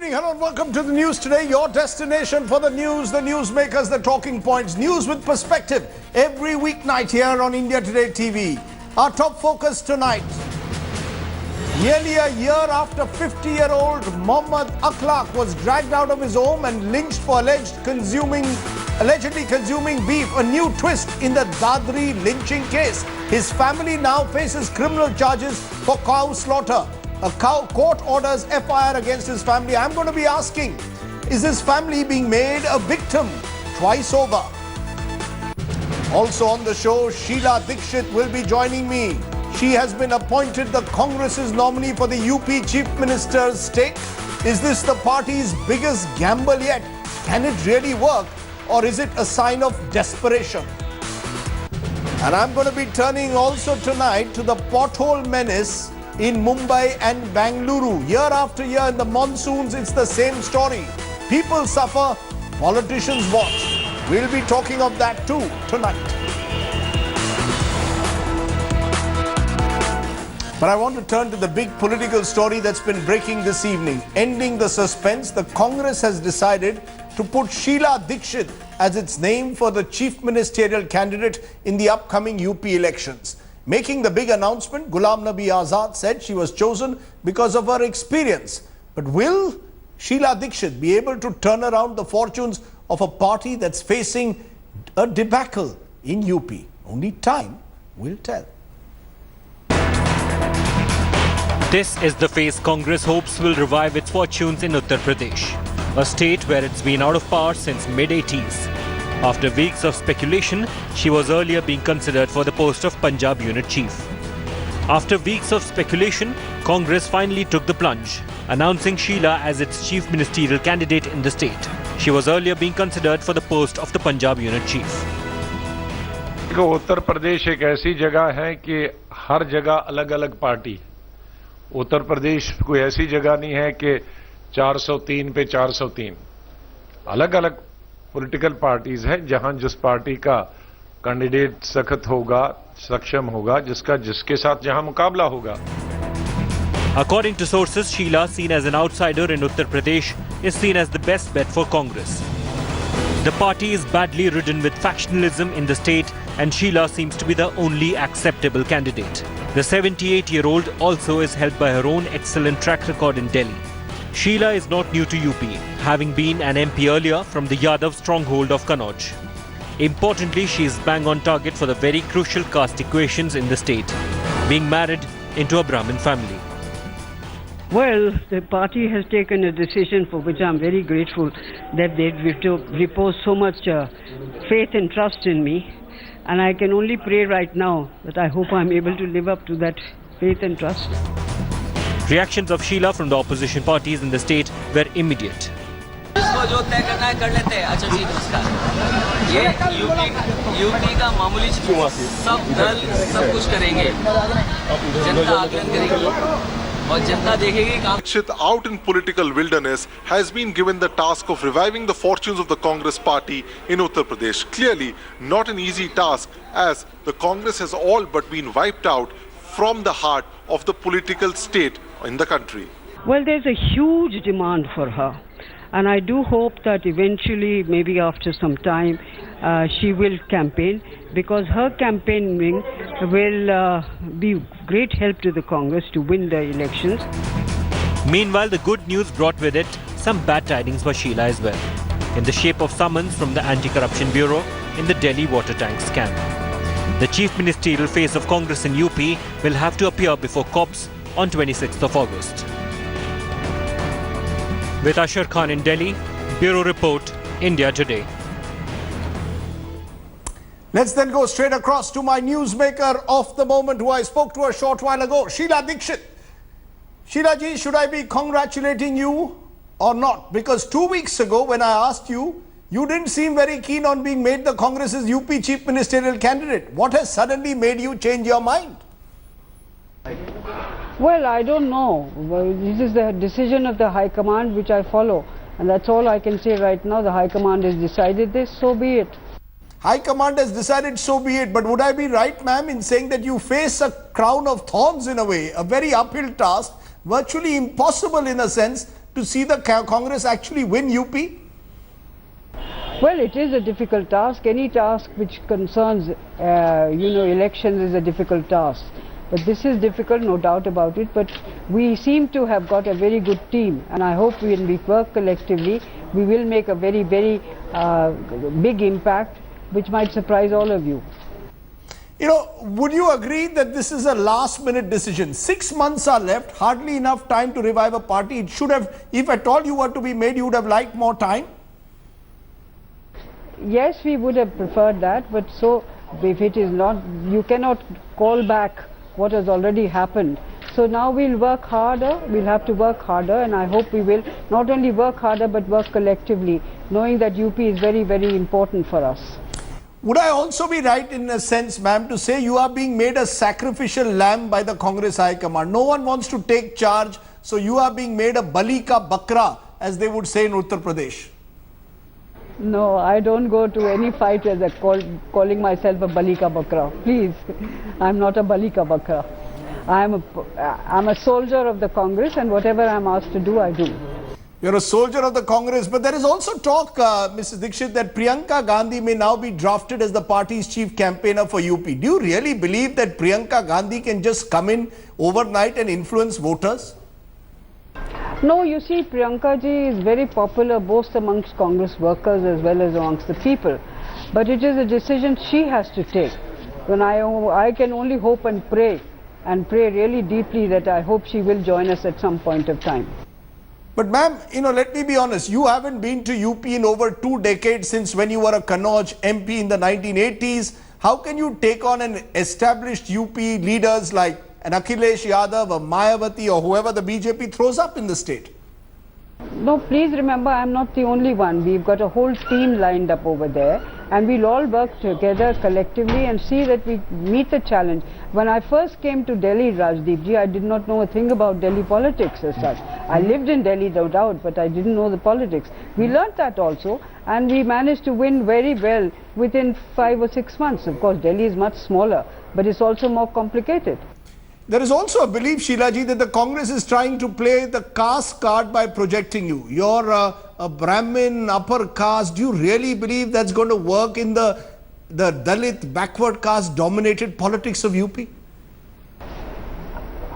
evening, hello and welcome to the news today. Your destination for the news, the newsmakers, the talking points. News with perspective every weeknight here on India Today TV. Our top focus tonight. Nearly a year after 50-year-old Mohammad Akhlaq was dragged out of his home and lynched for allegedly consuming beef. A new twist in the Dadri lynching case. His family now faces criminal charges for cow slaughter. A court orders FIR against his family. I'm going to be asking, is his family being made a victim twice over? Also on the show, Sheila Dikshit will be joining me. She has been appointed the Congress's nominee for the UP Chief Minister's stake. Is this the party's biggest gamble yet? Can it really work, or is it a sign of desperation? And I'm going to be turning also tonight to the pothole menace in Mumbai and Bangalore. Year after year in the monsoons, it's the same story. People suffer, politicians watch. We'll be talking of that too tonight. But I want to turn to the big political story that's been breaking this evening. Ending the suspense, the Congress has decided to put Sheila Dikshit as its name for the Chief Ministerial candidate in the upcoming UP elections. Making the big announcement, Ghulam Nabi Azad said she was chosen because of her experience. But will Sheila Dikshit be able to turn around the fortunes of a party that's facing a debacle in UP? Only time will tell. This is the phase Congress hopes will revive its fortunes in Uttar Pradesh, a state where it's been out of power since mid-80s. After weeks of speculation, she was earlier being considered for the post of Punjab Unit Chief. After weeks of speculation, Congress finally took the plunge, announcing Sheila as its Chief Ministerial candidate in the state. She was earlier being considered for the post of the Punjab Unit Chief. Uttar Pradesh एक ऐसी जगह है कि हर जगह अलग-अलग party. Uttar Pradesh कोई ऐसी जगह नहीं है कि 403 पे 403। अलग-अलग पॉलिटिकल पार्टीज है जहां जिस पार्टी का कैंडिडेट सख्त होगा, सक्षम होगा, जिसके साथ जहां मुकाबला होगा. According to sources, Sheila, seen as an outsider in Uttar Pradesh, is seen as the best bet for Congress. The party is badly ridden with factionalism in the state, and Sheila seems to be the only acceptable candidate. The 78-year-old also is helped by her own excellent track record in Delhi. Sheila is not new to UP, having been an MP earlier from the Yadav stronghold of Kannauj. Importantly, she is bang on target for the very crucial caste equations in the state, being married into a Brahmin family. Well, the party has taken a decision for which I'm very grateful, that they repose so much faith and trust in me. And I can only pray right now that I hope I'm able to live up to that faith and trust. Reactions of Sheila from the opposition parties in the state were immediate. इसको जो तय करना है कर लेते हैं. अच्छा जी नमस्कार. ये यूपी का मामूली सब दल सब कुछ करेंगे. जनता आकलन करेगी. Dikshit, out in political wilderness, has been given the task of reviving the fortunes of the Congress party in Uttar Pradesh. Clearly, not an easy task, as the Congress has all but been wiped out from the heart of the political state in the country. Well, there's a huge demand for her. And I do hope that eventually, maybe after some time, she will campaign, because her campaigning will be great help to the Congress to win the elections. Meanwhile, the good news brought with it some bad tidings for Sheila as well, in the shape of summons from the Anti-Corruption Bureau in the Delhi water tank scam. The Chief Ministerial face of Congress in UP will have to appear before cops on 26th of August. With Ashar Khan in Delhi, Bureau Report, India Today. Let's then go straight across to my newsmaker of the moment, who I spoke to a short while ago, Sheila Dikshit. Sheila ji, should I be congratulating you or not? Because 2 weeks ago when I asked you, you didn't seem very keen on being made the Congress's UP Chief Ministerial candidate. What has suddenly made you change your mind? Well, I don't know. Well, this is the decision of the High Command which I follow. And that's all I can say right now. The High Command has decided this, so be it. High Command has decided, so be it. But would I be right, ma'am, in saying that you face a crown of thorns in a way, a very uphill task, virtually impossible in a sense, to see the Congress actually win UP? Well, it is a difficult task. Any task which concerns, elections is a difficult task. But this is difficult, no doubt about it. But we seem to have got a very good team, and I hope when we work collectively, we will make a very, very big impact, which might surprise all of you. You know, would you agree that this is a last-minute decision? 6 months are left, hardly enough time to revive a party. It should have, if at all you were to be made, you would have liked more time? Yes, we would have preferred that, but so if it is not, you cannot call back what has already happened. So now we'll work harder, we'll have to work harder, and I hope we will not only work harder but work collectively, knowing that UP is very, very important for us. Would I also be right in a sense, ma'am, to say you are being made a sacrificial lamb by the Congress High Command? No one wants to take charge, so you are being made a bali ka bakra, as they would say in Uttar Pradesh. No, I don't go to any fight as calling myself a bali ka bakra. Please, I'm not a bali ka bakra. I'm a soldier of the Congress, and whatever I'm asked to do, I do. You're a soldier of the Congress, but there is also talk, Mrs. Dikshit, that Priyanka Gandhi may now be drafted as the party's chief campaigner for UP. Do you really believe that Priyanka Gandhi can just come in overnight and influence voters? No, you see, Priyanka ji is very popular both amongst Congress workers as well as amongst the people. But it is a decision she has to take. When I can only hope and pray really deeply that I hope she will join us at some point of time. But ma'am, let me be honest, you haven't been to UP in over 2 decades since when you were a Kannauj MP in the 1980s. How can you take on an established UP leaders like an Akhilesh Yadav, a Mayawati, or whoever the BJP throws up in the state? No, please remember, I'm not the only one. We've got a whole team lined up over there, and we'll all work together collectively and see that we meet the challenge. When I first came to Delhi, Rajdeep ji, I did not know a thing about Delhi politics as such. I lived in Delhi, no doubt, but I didn't know the politics. We learnt that also, and we managed to win very well within 5 or 6 months. Of course, Delhi is much smaller, but it's also more complicated. There is also a belief, Sheila ji, that the Congress is trying to play the caste card by projecting you. You're a Brahmin, upper caste. Do you really believe that's going to work in the Dalit, backward caste dominated politics of UP?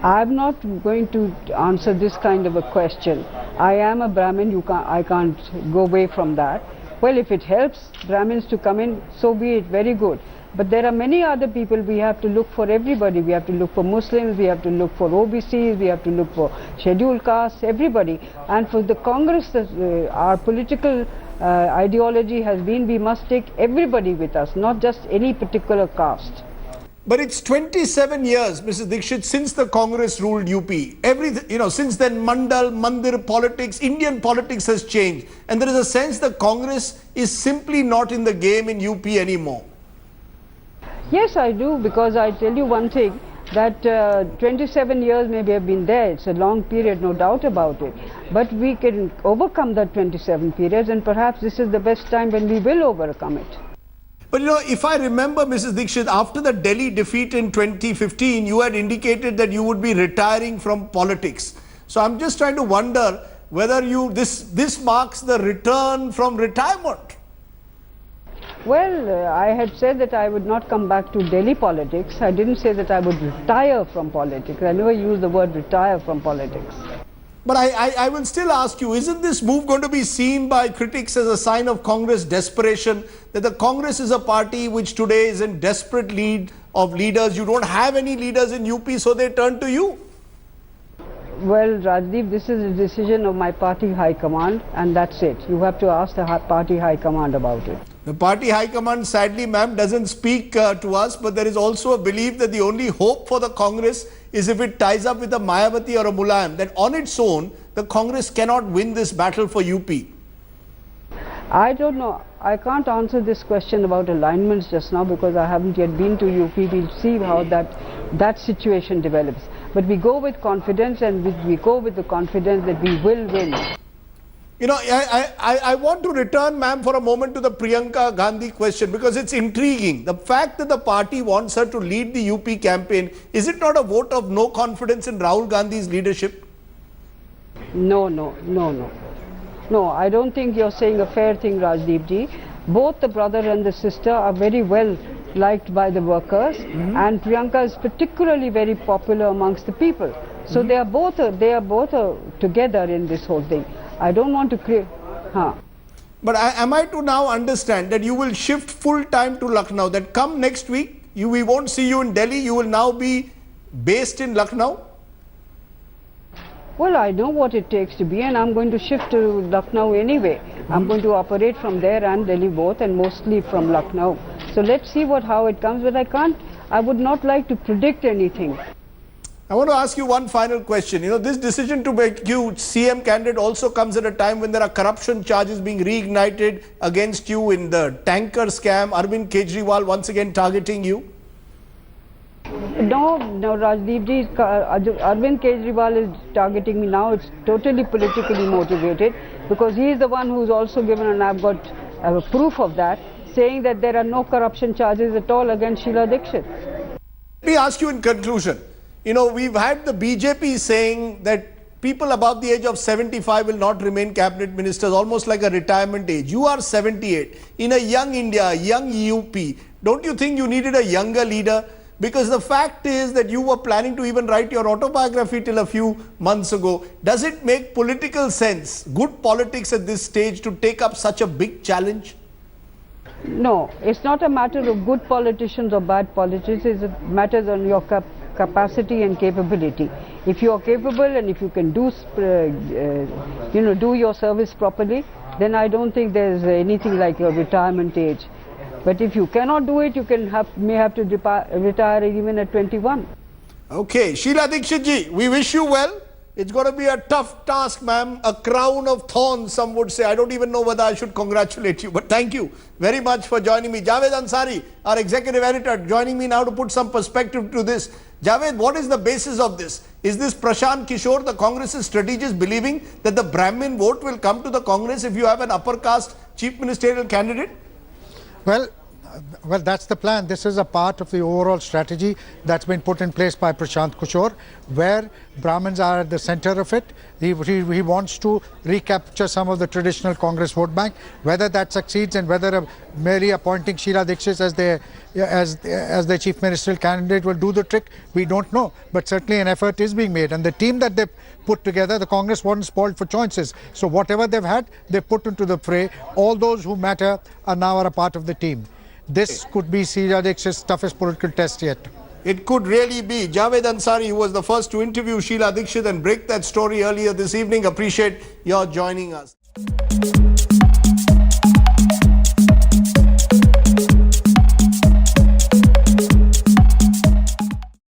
I'm not going to answer this kind of a question. I am a Brahmin, I can't go away from that. Well, if it helps Brahmins to come in, so be it, very good. But there are many other people. We have to look for everybody. We have to look for Muslims, we have to look for OBCs, we have to look for scheduled castes, everybody. And for the Congress, our political ideology has been we must take everybody with us, not just any particular caste. But it's 27 years, Mrs. Dikshit, since the Congress ruled UP. Since then, Mandal, Mandir politics, Indian politics has changed. And there is a sense the Congress is simply not in the game in UP anymore. Yes, I do, because I tell you one thing, that 27 years maybe have been there. It's a long period, no doubt about it. But we can overcome that 27 periods, and perhaps this is the best time when we will overcome it. But if I remember, Mrs. Dikshit, after the Delhi defeat in 2015, you had indicated that you would be retiring from politics. So I'm just trying to wonder whether this marks the return from retirement. Well, I had said that I would not come back to Delhi politics. I didn't say that I would retire from politics. I never used the word retire from politics. But I will still ask you, isn't this move going to be seen by critics as a sign of Congress desperation? That the Congress is a party which today is in desperate need of leaders. You don't have any leaders in UP, so they turn to you. Well, Rajdeep, this is a decision of my party high command, and that's it. You have to ask the party high command about it. The party high command, sadly, ma'am, doesn't speak to us, but there is also a belief that the only hope for the Congress is if it ties up with a Mayawati or a Mulayam, that on its own, the Congress cannot win this battle for UP. I don't know. I can't answer this question about alignments just now because I haven't yet been to UP. We'll see how that situation develops. But we go with confidence, and we go with the confidence that we will win. I want to return, ma'am, for a moment to the Priyanka Gandhi question, because it's intriguing. The fact that the party wants her to lead the UP campaign, is it not a vote of no confidence in Rahul Gandhi's leadership? No, no, no, no. No, I don't think you're saying a fair thing, Rajdeep ji. Both the brother and the sister are very well liked by the workers, and Priyanka is particularly very popular amongst the people. So they are both together in this whole thing. I don't want to create. But am I to now understand that you will shift full time to Lucknow? That come next week, we won't see you in Delhi. You will now be based in Lucknow. Well, I know what it takes to be, and I'm going to shift to Lucknow anyway. I'm going to operate from there and Delhi both, and mostly from Lucknow. So let's see how it comes, but I would not like to predict anything. I want to ask you one final question. You know, this decision to make you CM candidate also comes at a time when there are corruption charges being reignited against you in the tanker scam. Arvind Kejriwal once again targeting you. No, Rajdeep ji, Arvind Kejriwal is targeting me now. It's totally politically motivated, because he is the one who's also given, and I've got proof of that, saying that there are no corruption charges at all against Sheila Dikshit. Let me ask you in conclusion. You know, we've had the BJP saying that people above the age of 75 will not remain cabinet ministers, almost like a retirement age. You are 78. In a young India, young UP, don't you think you needed a younger leader? Because the fact is that you were planning to even write your autobiography till a few months ago. Does it make political sense, good politics at this stage, to take up such a big challenge? No, it's not a matter of good politicians or bad politicians. It matters on your capacity and capability. If you are capable and if you can do your service properly, then I don't think there's anything like a retirement age. But if you cannot do it, you may have to retire even at 21. Okay, Sheila Dikshit ji, we wish you well. It's going to be a tough task, ma'am. A crown of thorns, some would say. I don't even know whether I should congratulate you. But thank you very much for joining me. Javed Ansari, our executive editor, joining me now to put some perspective to this. Javed, what is the basis of this? Is this Prashant Kishore, the Congress's strategist, believing that the Brahmin vote will come to the Congress if you have an upper caste chief ministerial candidate? Well, that's the plan. This is a part of the overall strategy that's been put in place by Prashant Kishore, where Brahmins are at the center of it. He wants to recapture some of the traditional Congress vote bank. Whether that succeeds and whether merely appointing Sheila Dikshit as the chief ministerial candidate will do the trick, we don't know. But certainly an effort is being made. And the team that they've put together, the Congress wasn't spoiled for choices. So whatever they've had, they've put into the fray. All those who matter are now a part of the team. This could be Sheila Dikshit's toughest political test yet. It could really be. Javed Ansari, who was the first to interview Sheila Dikshit and break that story earlier this evening, appreciate your joining us.